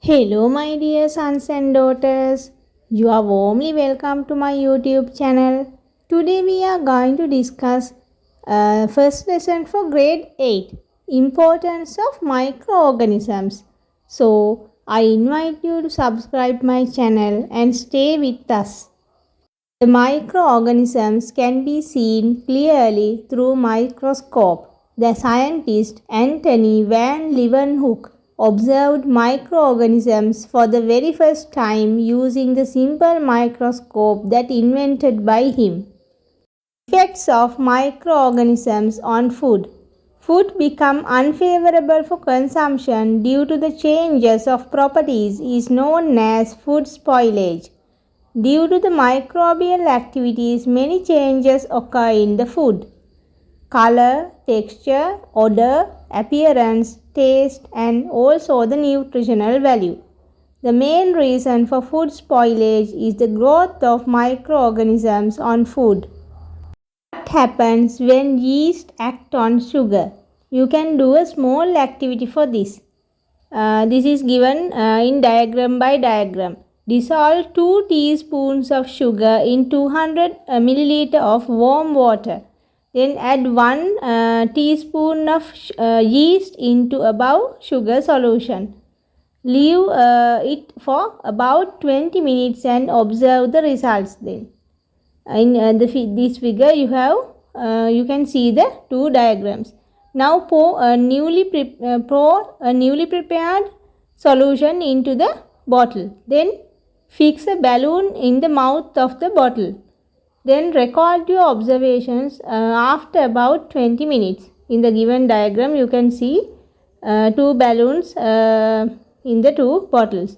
Hello, my dear sons and daughters. You are warmly welcome to my YouTube channel. Today we are going to discuss first lesson for grade 8, importance of microorganisms. So, I invite you to subscribe my channel and stay with us. The microorganisms can be seen clearly through microscope. The scientist Anthony van Leeuwenhoek observed microorganisms for the very first time using the simple microscope that invented by him. Effects of microorganisms on food. Food become unfavorable for consumption due to the changes of properties is known as food spoilage. Due to the microbial activities, many changes occur in the food. Color, texture, odor, appearance, taste, and also the nutritional value. The main reason for food spoilage is the growth of microorganisms on food. What happens when yeast act on sugar? You can do a small activity for this. This is given in diagram by diagram. Dissolve 2 teaspoons of sugar in 200 milliliter of warm water. Then add 1 teaspoon of yeast into above sugar solution. Leave it for about 20 minutes and observe the results then. In this figure you can see the two diagrams. Now pour a newly prepared solution into the bottle. Then fix a balloon in the mouth of the bottle. Then record your observations after about 20 minutes. In the given diagram you can see two balloons in the two bottles.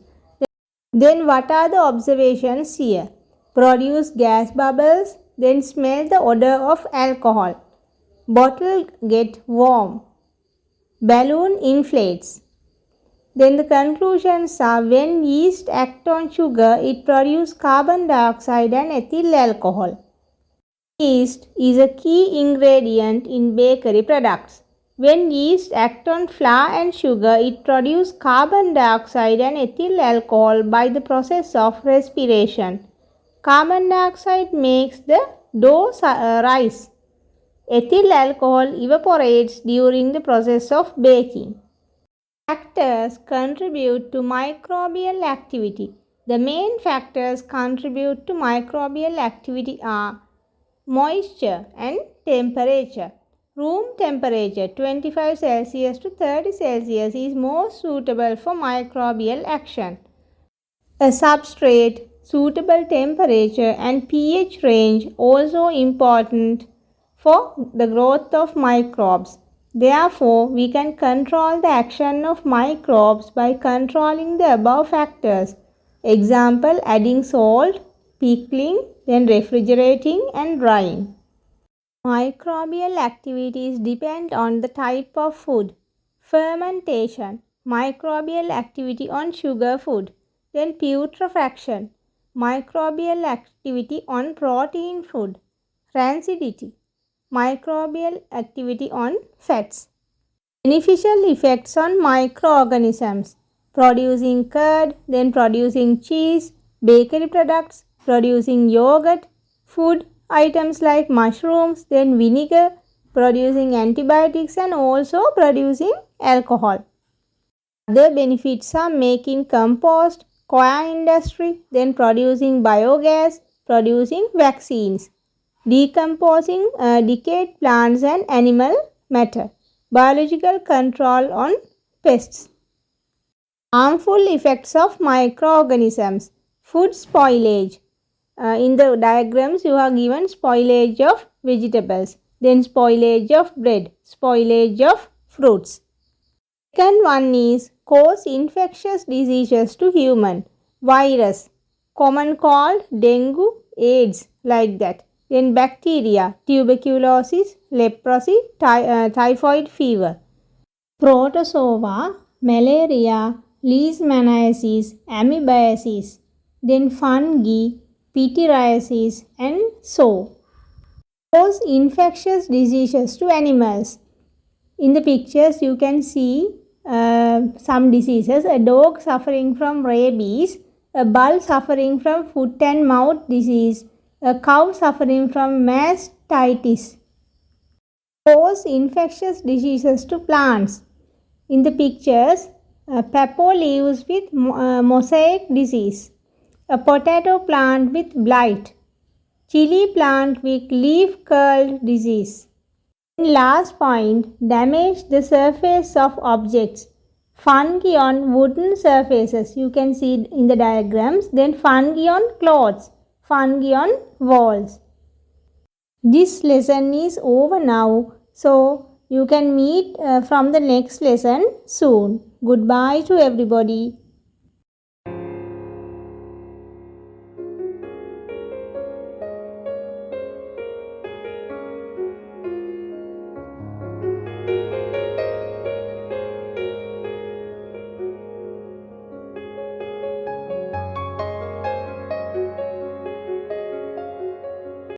Then what are the observations here? Produce gas bubbles, then smell the odor of alcohol. Bottle get warm. Balloon inflates. Then the conclusions are when yeast act on sugar, it produces carbon dioxide and ethyl alcohol. Yeast is a key ingredient in bakery products. When yeast act on flour and sugar, it produces carbon dioxide and ethyl alcohol by the process of respiration. Carbon dioxide makes the dough rise. Ethyl alcohol evaporates during the process of baking. Factors contribute to microbial activity. The main factors contribute to microbial activity are moisture and temperature. Room temperature 25 Celsius to 30 Celsius is more suitable for microbial action. A substrate, suitable temperature and pH range also important for the growth of microbes. Therefore, we can control the action of microbes by controlling the above factors. Example, adding salt, pickling, then refrigerating and drying. Microbial activities depend on the type of food. Fermentation, microbial activity on sugar food. Then putrefaction, microbial activity on protein food. Rancidity, microbial activity on fats. Beneficial effects on microorganisms, producing curd, then producing cheese, bakery products, producing yogurt, food items like mushrooms, then vinegar, producing antibiotics and also producing alcohol. Other benefits are making compost, coir industry, then producing biogas, producing vaccines, decomposing decayed plants and animal matter, biological control on pests. Harmful effects of microorganisms, food spoilage. In the diagrams you are given spoilage of vegetables, then spoilage of bread, spoilage of fruits. Second one is cause infectious diseases to human, virus, common cold, dengue, AIDS, like that. Then bacteria, tuberculosis, leprosy, typhoid fever. Protozoa, malaria, leishmaniasis, amoebiasis, then fungi, pityriasis and so. Cause infectious diseases to animals. In the pictures you can see some diseases. A dog suffering from rabies, a bull suffering from foot and mouth disease, a cow suffering from mastitis. Cause infectious diseases to plants. In the pictures, pepper leaves with mosaic disease, a potato plant with blight, chili plant with leaf curl disease. Last point, damage the surface of objects. Fungi on wooden surfaces, you can see in the diagrams. Then fungi on clothes, fungi on walls. This lesson is over now, so you can meet from the next lesson soon. Goodbye to everybody.